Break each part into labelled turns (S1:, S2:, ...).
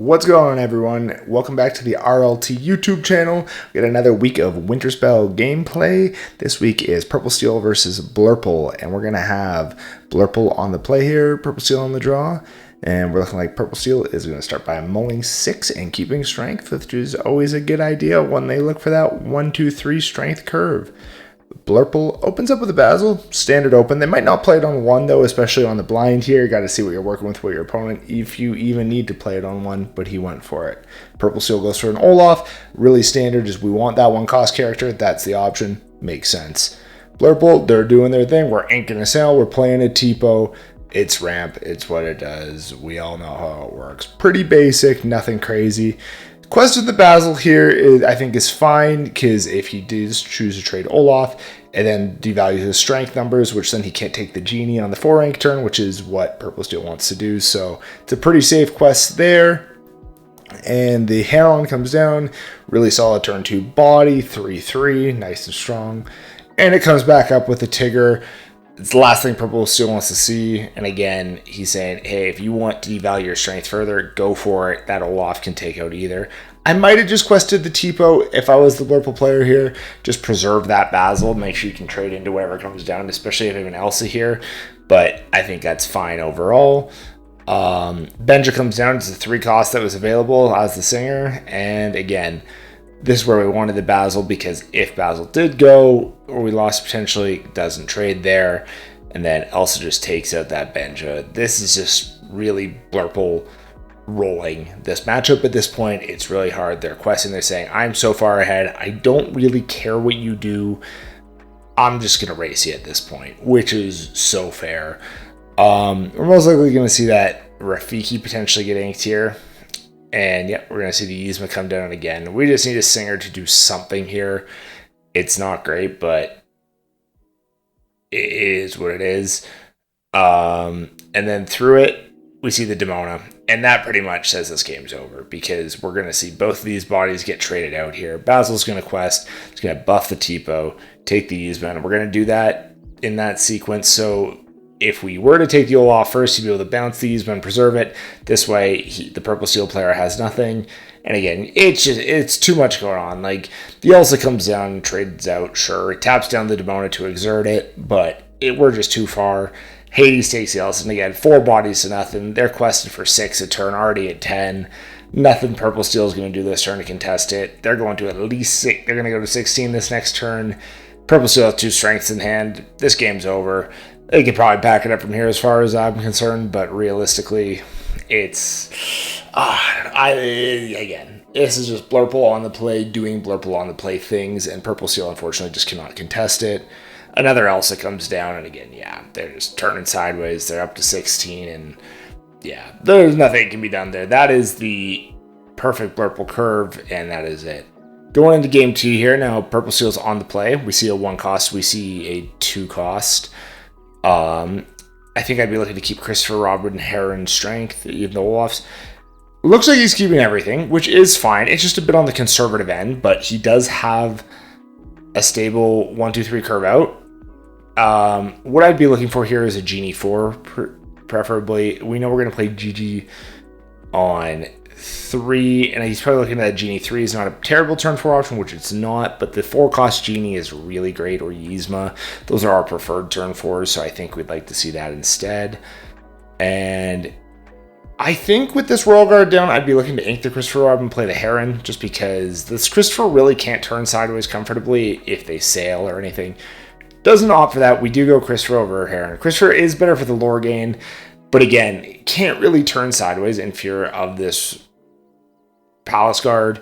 S1: What's going on, everyone? Welcome back to the RLT YouTube channel. We got another week of Winterspell gameplay. This week is Purple Steel versus Blurple, and we're going to have Blurple on the play here, Purple Steel on the draw. And we're looking like Purple Steel is going to start by mulling 6 and keeping strength, which is always a good idea when they look for that 1, 2, 3 strength curve. Blurple opens up with a Basil, standard open. They might not play it on 1 though, especially on the blind here. You got to see what you're working with your opponent, if you even need to play it on 1, but he went for it. Purple Steel goes for an Olaf, really standard, just we want that 1 cost character, that's the option, makes sense. Blurple, they're doing their thing, we're inking a sail, we're playing a Tipo, it's ramp, it's what it does, we all know how it works. Pretty basic, nothing crazy. Quest of the Basil here is, I think, is fine, because if he does choose to trade Olaf, and then devalues his strength numbers, which then he can't take the Genie on the 4 rank turn, which is what Purple Steel wants to do. So it's a pretty safe quest there. And the Heron comes down, really solid turn 2 body, 3/3, nice and strong. And it comes back up with the Tigger. It's the last thing Purple Steel wants to see. And again, he's saying, hey, if you want to devalue your strength further, go for it. That Olaf can take out either. I might have just quested the Tipo if I was the Blurple player here. Just preserve that Basil. Make sure you can trade into whatever comes down, especially if you have an Elsa here. But I think that's fine overall. Benja comes down. It's the 3 cost that was available as the Singer. And again, this is where we wanted the Basil, because if Basil did go, or we lost potentially, doesn't trade there. And then Elsa just takes out that Benja. This is just really Blurple rolling this matchup at this point. It's really hard. They're questing, they're saying, I'm so far ahead, I don't really care what you do, I'm just gonna race you at this point, which is so fair. We're most likely gonna see that Rafiki potentially get inked here, and yeah, we're gonna see the Yzma come down again. We just need a Singer to do something here. It's not great, but it is what it is. And then through it we see the Demona, and that pretty much says this game's over, because we're going to see both of these bodies get traded out here. Basil's going to quest, it's going to buff the Tipo, take the Yzma, and we're going to do that in that sequence. So if we were to take the Olaf first, you'd be able to bounce the Yzma and preserve it. This way, the Purple Steel player has nothing. And again, it's too much going on. Like, the Elsa comes down and trades out, sure. It taps down the Demona to exert it, but we're just too far. Hades takes the Elsa, and again, 4 bodies to nothing. They're questing for 6 a turn, already at 10. Nothing Purple Steel is going to do this turn to contest it. They're going to at least 6. They're going to go to 16 this next turn. Purple Steel has 2 strengths in hand. This game's over. They could probably pack it up from here as far as I'm concerned, but realistically, it's... again, this is just Blurple on the play, doing Blurple on the play things, and Purple Steel, unfortunately, just cannot contest it. Another Elsa comes down, and again, yeah, they're just turning sideways. They're up to 16, and yeah, there's nothing can be done there. That is the perfect Blurple curve, and that is it. Going into game 2 here, now Purple Steel's on the play. We see a 1 cost, we see a 2 cost. I think I'd be looking to keep Christopher Robin Heron strength, even the Olafs. Looks like he's keeping everything, which is fine. It's just a bit on the conservative end, but he does have a stable 1, 2, 3 curve out. What I'd be looking for here is a Genie 4, preferably. We know we're going to play GG on 3, and he's probably looking at that Genie 3 is not a terrible turn 4 option, which it's not, but the 4 cost Genie is really great, or Yzma. Those are our preferred turn 4s, so I think we'd like to see that instead. And I think with this Royal Guard down, I'd be looking to ink the Christopher Robin, play the Heron, just because this Christopher really can't turn sideways comfortably if they sail or anything. Doesn't opt for that. We do go Christopher over Heron. Christopher is better for the lore gain, but again, can't really turn sideways in fear of this Palace Guard.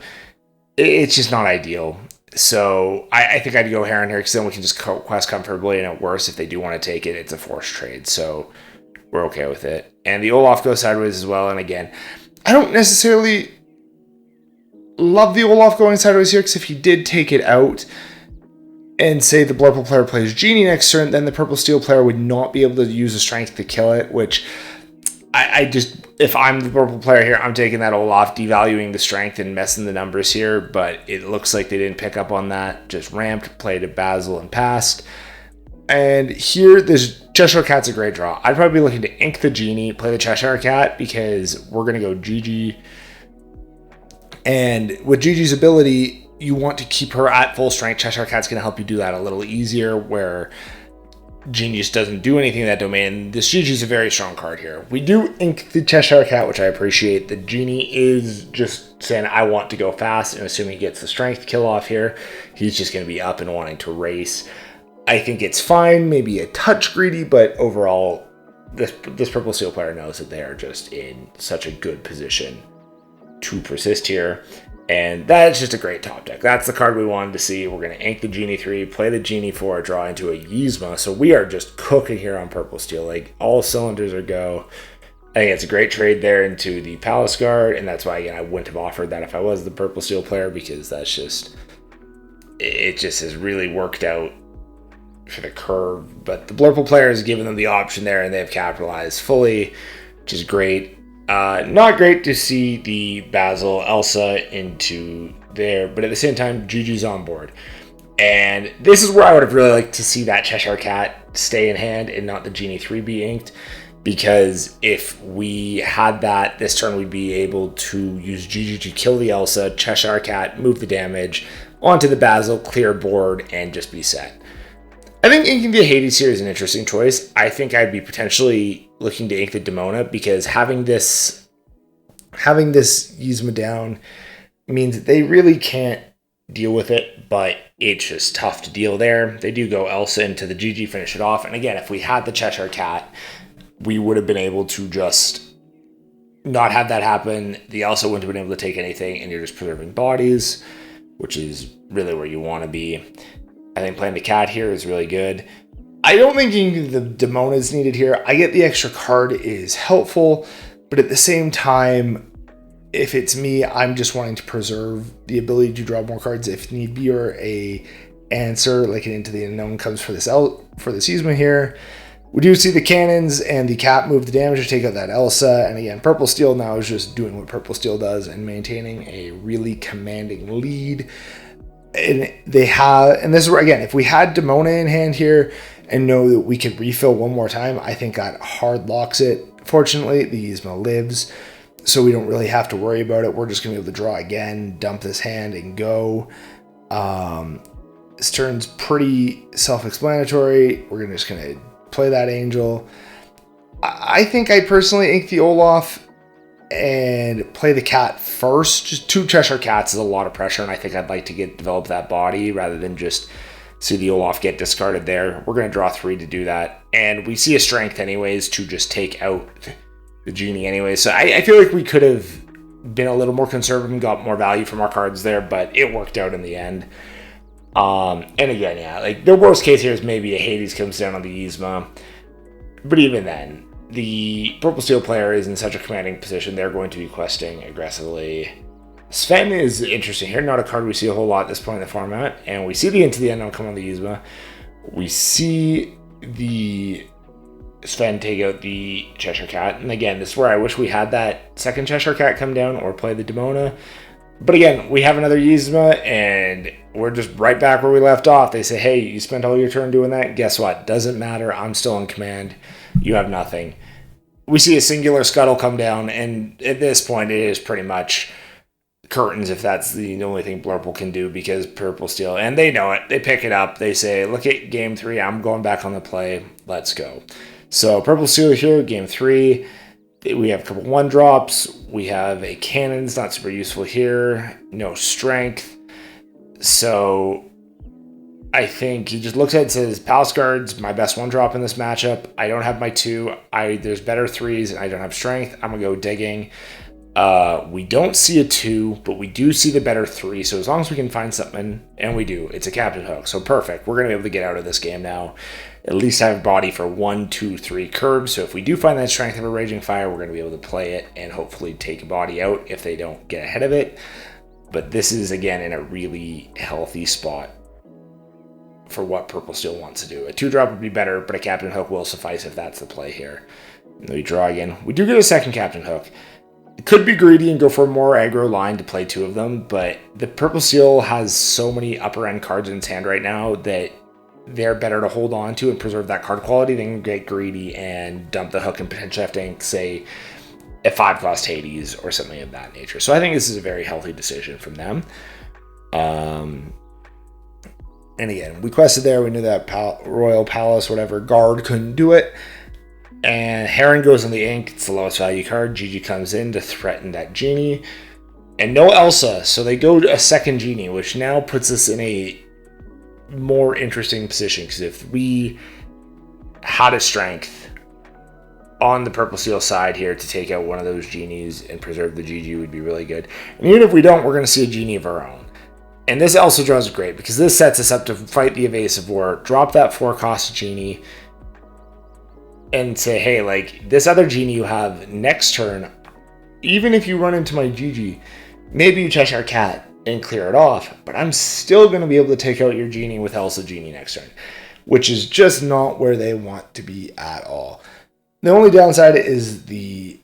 S1: It's just not ideal. So I think I'd go Heron here, because then we can just quest comfortably, and at worst, if they do want to take it, it's a forced trade. So we're okay with it. And the Olaf goes sideways as well. And again, I don't necessarily love the Olaf going sideways here, because if he did take it out, and say the Blurple player plays Genie next turn, then the Purple Steel player would not be able to use the strength to kill it, which I just, if I'm the Purple player here, I'm taking that Olaf, devaluing the strength and messing the numbers here, but it looks like they didn't pick up on that. Just ramped, played a Basil, and passed. And here, this Cheshire Cat's a great draw. I'd probably be looking to ink the Genie, play the Cheshire Cat, because we're going to go GG And with Gigi's ability, you want to keep her at full strength. Cheshire Cat's going to help you do that a little easier, where Genius doesn't do anything in that domain. This Gigi's a very strong card here. We do ink the Cheshire Cat, which I appreciate. The Genie is just saying, I want to go fast, and assuming he gets the strength kill off here, he's just going to be up and wanting to race. I think it's fine, maybe a touch greedy, but overall, this Purple Steel player knows that they are just in such a good position to persist here. And that's just a great top deck. That's the card we wanted to see. We're going to ink the Genie 3, play the Genie 4, draw into a Yzma. So we are just cooking here on Purple Steel. Like, all cylinders are go. I think it's a great trade there into the Palace Guard. And that's why, again, I wouldn't have offered that if I was the Purple Steel player, because that's just, it just has really worked out for the curve. But the Blurple player has given them the option there, and they've capitalized fully, which is great. Not great to see the Basil Elsa into there, but at the same time, Gigi's on board. And this is where I would have really liked to see that Cheshire Cat stay in hand and not the Genie 3 be inked, because if we had that this turn, we'd be able to use Gigi to kill the Elsa, Cheshire Cat, move the damage onto the Basil, clear board, and just be set. I think inking the Hades here is an interesting choice. I think I'd be potentially looking to ink the Demona, because having this Yzma down means that they really can't deal with it, but it's just tough to deal there. They do go Elsa into the Gigi, finish it off. And again, if we had the Cheshire Cat, we would have been able to just not have that happen. The Elsa wouldn't have been able to take anything, and you're just preserving bodies, which is really where you want to be. I think playing the cat here is really good. I don't think the Demona is needed here. I get the extra card is helpful, but at the same time, if it's me, I'm just wanting to preserve the ability to draw more cards if need be, or a answer like an Into the Unknown comes for this Yzma here. We do see the cannons and the cat move the damage to take out that Elsa, and again, Purple Steel now is just doing what Purple Steel does and maintaining a really commanding lead. And they have, and this is where, again, if we had Demona in hand here and know that we could refill one more time, I think that hard locks it. Fortunately, the Yzma lives, so we don't really have to worry about it. We're just going to be able to draw again, dump this hand, and go. This turn's pretty self-explanatory. We're just going to play that Angel. I think I personally ink the Olaf and play the cat first. Just 2 Cheshire Cats is a lot of pressure, and I think I'd like to develop that body rather than just see the Olaf get discarded there. We're going to draw 3 to do that, and we see a strength anyways to just take out the Genie anyways. So I feel like we could have been a little more conservative and got more value from our cards there, but it worked out in the end. And again, yeah, like the worst case here is maybe a Hades comes down on the Yzma, but even then, the Purple Steel player is in such a commanding position, they're going to be questing aggressively. Sven is interesting here, not a card we see a whole lot at this point in the format, and we see the Into the Unknown come on the Yzma. We see the Sven take out the Cheshire Cat, and again, this is where I wish we had that second Cheshire Cat come down or play the Demona. But again, we have another Yzma, and we're just right back where we left off. They say, hey, you spent all your turn doing that? Guess what? Doesn't matter. I'm still in command. You have nothing. We see a singular Scuttle come down, and at this point, it is pretty much curtains if that's the only thing Blurple can do, because Purple Steel, and they know it. They pick it up. They say, look at game 3. I'm going back on the play. Let's go. So Purple Steel here, game 3. We have a couple 1-drops. We have a cannon. It's not super useful here. No strength. So I think he just looks at it and says, Palace Guard's my best 1-drop in this matchup. I don't have my 2. There's better 3s, and I don't have strength. I'm going to go digging. We don't see a 2, but we do see the better 3. So as long as we can find something, and we do, it's a Captain Hook. So perfect. We're going to be able to get out of this game now. At least have body for 1, 2, 3 curbs. So if we do find that strength of a Raging Fire, we're going to be able to play it and hopefully take a body out if they don't get ahead of it. But this is, again, in a really healthy spot for what Purple Steel wants to do. A 2-drop would be better, but a Captain Hook will suffice if that's the play here. And then we draw again. We do get a second Captain Hook. It could be greedy and go for a more aggro line to play 2 of them, but the Purple Steel has so many upper-end cards in its hand right now that they're better to hold on to and preserve that card quality than get greedy and dump the hook and potentially have to ink, say, a 5-cost Hades or something of that nature. So I think this is a very healthy decision from them. And again, we quested there. We knew that Royal Palace, whatever, guard couldn't do it. And Heron goes on the ink. It's the lowest value card. Gigi comes in to threaten that Genie. And no Elsa. So they go to a second Genie, which now puts us in a more interesting position. Because if we had a strength on the Purple Steel side here to take out one of those Genies and preserve the Gigi, would be really good. And even if we don't, we're going to see a Genie of our own. And this Elsa draw is great because this sets us up to fight the Evasive War, drop that 4-cost Genie, and say, hey, like, this other Genie you have next turn, even if you run into my Gigi, maybe you Cheshire Cat and clear it off, but I'm still going to be able to take out your Genie with Elsa Genie next turn, which is just not where they want to be at all. The only downside is the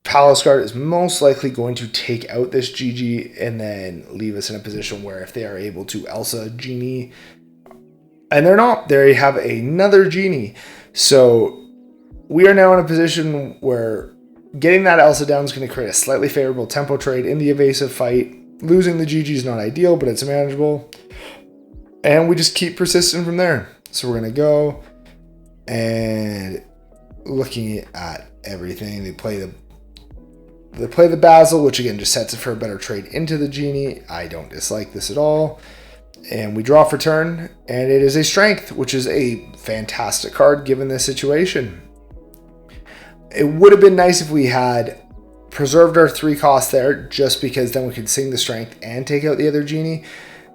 S1: Palace guard is most likely going to take out this Gigi and then leave us in a position where if they are able to Elsa Genie, and they're not, they have another Genie. So we are now in a position where getting that Elsa down is going to create a slightly favorable tempo trade in the evasive fight. Losing the Gigi is not ideal, but it's manageable. And we just keep persisting from there. So we're going to go and looking at everything. They play the Basil, which again just sets it for a better trade into the Genie. I don't dislike this at all. And we draw for turn, and it is a strength, which is a fantastic card given this situation. It would have been nice if we had preserved our 3 costs there, just because then we could sing the strength and take out the other Genie.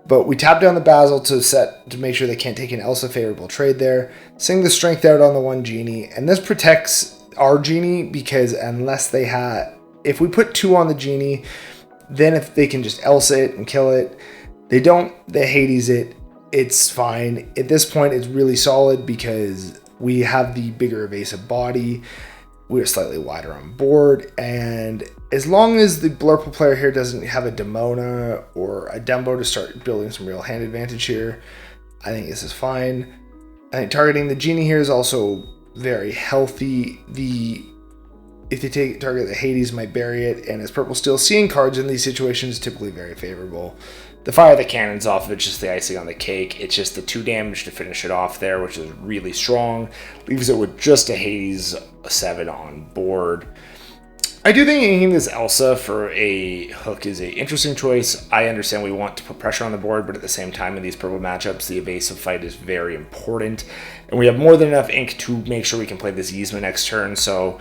S1: But we tap down the Basil to make sure they can't take an Elsa favorable trade there. Sing the strength out on the 1 Genie, and this protects our Genie because unless they had, if we put 2 on the Genie, then if they can just Elsa it and kill it. They don't, they Hades it, it's fine. At this point, it's really solid because we have the bigger evasive body. We're slightly wider on board. And as long as the Blurple player here doesn't have a Demona or a Dembo to start building some real hand advantage here, I think this is fine. I think targeting the Genie here is also very healthy. If they target the Hades, might bury it. And as Purple Steel, seeing cards in these situations is typically very favorable. The fire the cannons off of it's just the icing on the cake. It's just the 2 damage to finish it off there, which is really strong. Leaves it with just a Hades 7 on board. I do think inking this Elsa for a hook is an interesting choice. I understand we want to put pressure on the board, but at the same time in these purple matchups, the evasive fight is very important. And we have more than enough ink to make sure we can play this Yzma next turn, so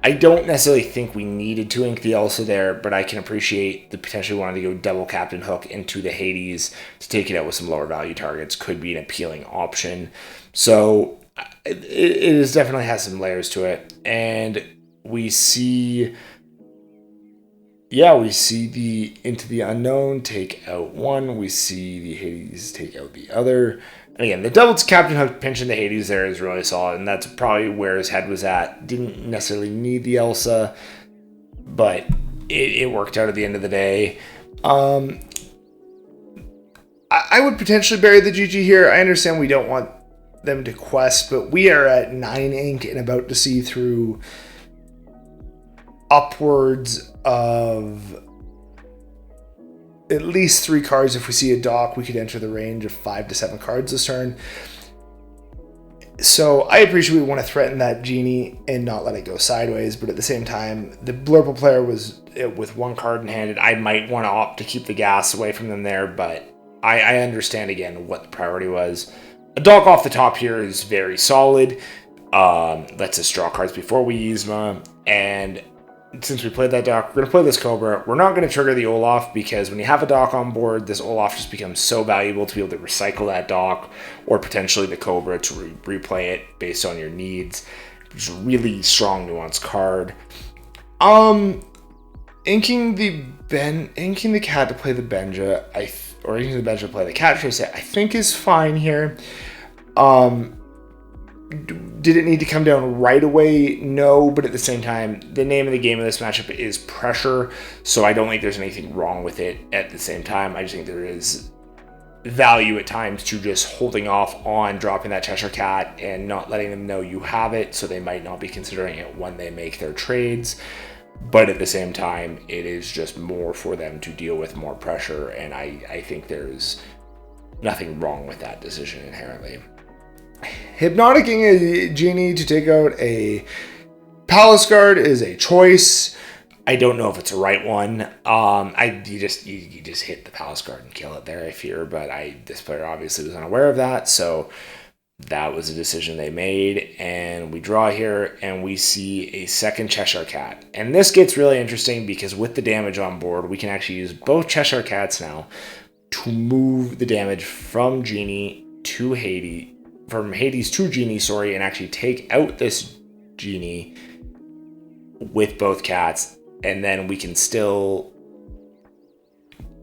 S1: I don't necessarily think we needed to ink the Elsa there, but I can appreciate the potentially wanting to go double Captain Hook into the Hades to take it out with some lower value targets could be an appealing option. So it definitely has some layers to it. And we see the Into the Unknown take out 1. We see the Hades take out the other. And again, the double Captain Hook pinching the Hades there is really solid, and that's probably where his head was at. Didn't necessarily need the Elsa, but it worked out at the end of the day. I would potentially bury the GG here. I understand we don't want them to quest, but we are at 9 ink and about to see through upwards of at least 3 cards. If we see a dock, we could enter the range of 5 to 7 cards this turn. So I appreciate we want to threaten that Genie and not let it go sideways, but at the same time, the Blurple player was with 1 card in hand. I might want to opt to keep the gas away from them there, but I understand again what the priority was. A dock off the top here is very solid. Lets us draw cards before we Yzma, and since we played that dock, we're going to play this Cobra. We're not going to trigger the Olaf because when you have a dock on board, this Olaf just becomes so valuable to be able to recycle that dock or potentially the Cobra to replay it based on your needs. It's a really strong, nuanced card. Inking the cat to play the Benja, or inking the Benja to play the cat trace, I think is fine here. Did it need to come down right away? No, but at the same time, the name of the game of this matchup is pressure, so I don't think there's anything wrong with it at the same time. I just think there is
S2: value at times to just holding off on dropping that Cheshire Cat and not letting them know you have it, so they might not be considering it when they make their trades. But at the same time, it is just more for them to deal with more pressure, and I think there's nothing wrong with that decision inherently.
S1: Hypnoticking a genie to take out a Palace Guard is a choice.
S2: I don't know if it's the right one. You just hit the Palace Guard and kill it there, I fear. But this player obviously was unaware of that, so that was a decision they made. And we draw here, and we see a second Cheshire Cat. And this gets really interesting because with the damage on board, we can actually use both Cheshire Cats now to move the damage from Genie to Hades, from Hades to Genie, and actually take out this Genie with both cats. And then we can still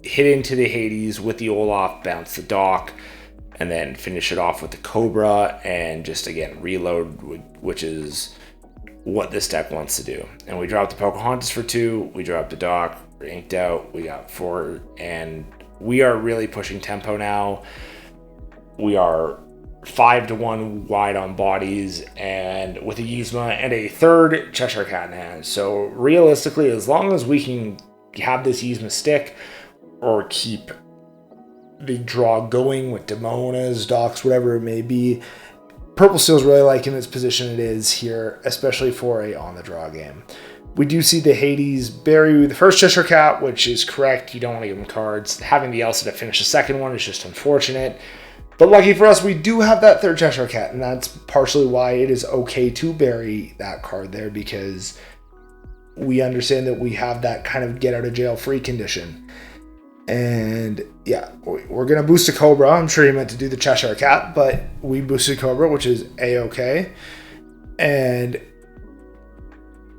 S2: hit into the Hades with the Olaf, bounce the Dock, and then finish it off with the Cobra and just, again, reload, which is what this deck wants to do. And we drop the Pocahontas for 2, we drop the Dock, we're inked out, we got 4, and we are really pushing tempo now. We are 5-1 wide on bodies, and with a Yzma and a third Cheshire Cat in hand. So realistically, as long as we can have this Yzma stick or keep the draw going with Demonas, Docks, whatever it may be, Purple Steel's really liking this position it is here, especially for a on the draw game. We do see the Hades bury the first Cheshire Cat, which is correct. You don't want to give them cards. Having the Elsa to finish the second one is just unfortunate. But lucky for us, we do have that third Cheshire Cat, and that's partially why it is okay to bury that card there, because we understand that we have that kind of get-out-of-jail-free condition. And yeah, we're going to boost a Cobra. I'm sure you meant to do the Cheshire Cat, but we boosted Cobra, which is A-okay. And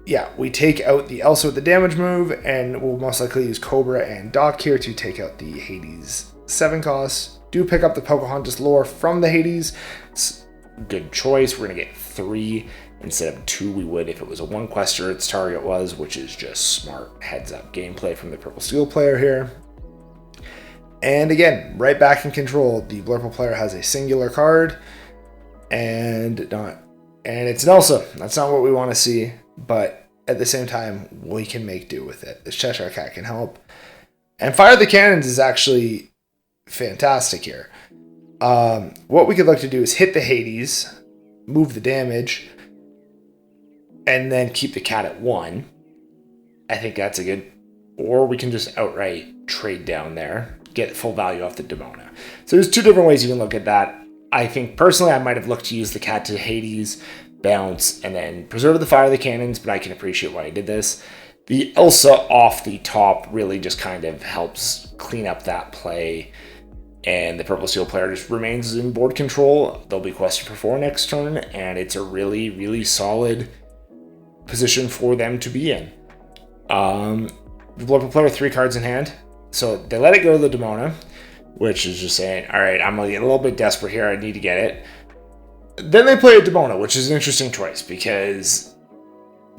S2: yeah, we take out the Elsa with the damage move, and we'll most likely use Cobra and Dock here to take out the Hades 7 cost. Do pick up the Pocahontas lore from the Hades. It's a good choice. We're going to get 3 instead of 2 we would if it was a 1-quester its target was, which is just smart heads-up gameplay from the Purple Steel player here. And again, right back in control. The Blurple player has a singular card, and it's an Elsa. That's not what we want to see, but at the same time, we can make do with it. This Cheshire Cat can help. And Fire the Cannons is actually fantastic here. What we could look to do is hit the Hades, move the damage, and then keep the cat at 1. I think that's a good... Or we can just outright trade down there, get full value off the Demona. So there's 2 different ways you can look at that. I think personally I might have looked to use the cat to Hades, bounce, and then preserve the Fire the Cannons, but I can appreciate why I did this. The Elsa off the top really just kind of helps clean up that play, and the Purple Steel player just remains in board control. They'll be quested for 4 next turn, and it's a really, really solid position for them to be in. The Purple player with 3 cards in hand, so they let it go to the Demona, which is just saying, all right, I'm a little bit desperate here, I need to get it. Then they play a Demona, which is an interesting choice, because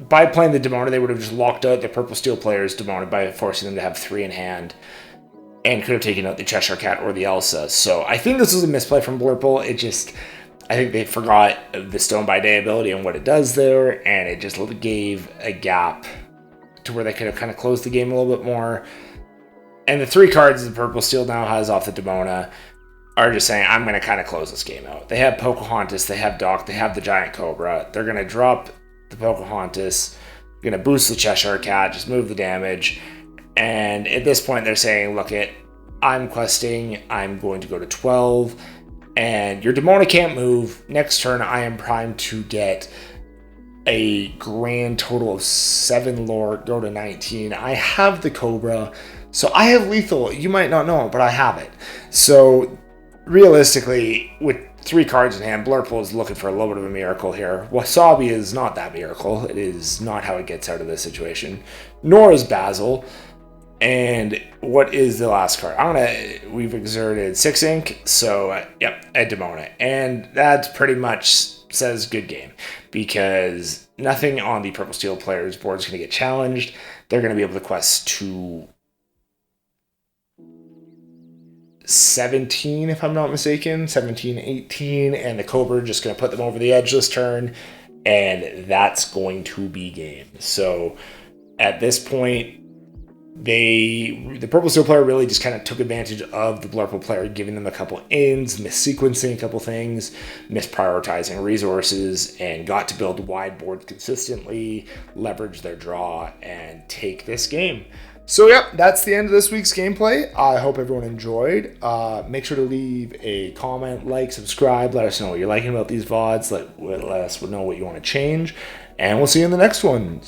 S2: by playing the Demona, they would have just locked out the Purple Steel player's Demona by forcing them to have 3 in hand, and could have taken out the Cheshire Cat or the Elsa. So I think this was a misplay from Blurple. I think they forgot the Stone by Day ability and what it does there, and it just gave a gap to where they could have kind of closed the game a little bit more. And the 3 cards the Purple Steel now has off the Demona are just saying, I'm going to kind of close this game out. They have Pocahontas, they have Dock, they have the Giant Cobra. They're going to drop the Pocahontas, going to boost the Cheshire Cat, just move the damage. And at this point, they're saying, look, I'm questing, I'm going to go to 12, and your Demona can't move. Next turn, I am primed to get a grand total of 7 lore, go to 19. I have the Cobra, so I have lethal. You might not know it, but I have it. So realistically, with 3 cards in hand, Blurple is looking for a little bit of a miracle here. Wasabi is not that miracle. It is not how it gets out of this situation. Nor is Basil. And what is the last card? We've exerted 6 ink, so yep, a Demona. And that pretty much says good game, because nothing on the Purple Steel player's board is going to get challenged. They're going to be able to quest 2 17, if I'm not mistaken, 17-18, and the Cobra just going to put them over the edge this turn, and that's going to be game. So at this point, the Purple Steel player really just kind of took advantage of the Blurple player, giving them a couple ins, missequencing a couple things, misprioritizing resources, and got to build wide boards consistently, leverage their draw, and take this game. So, yep, that's the end of this week's gameplay. I hope everyone enjoyed. Make sure to leave a comment, like, subscribe, let us know what you're liking about these VODs, let us know what you want to change, and we'll see you in the next one.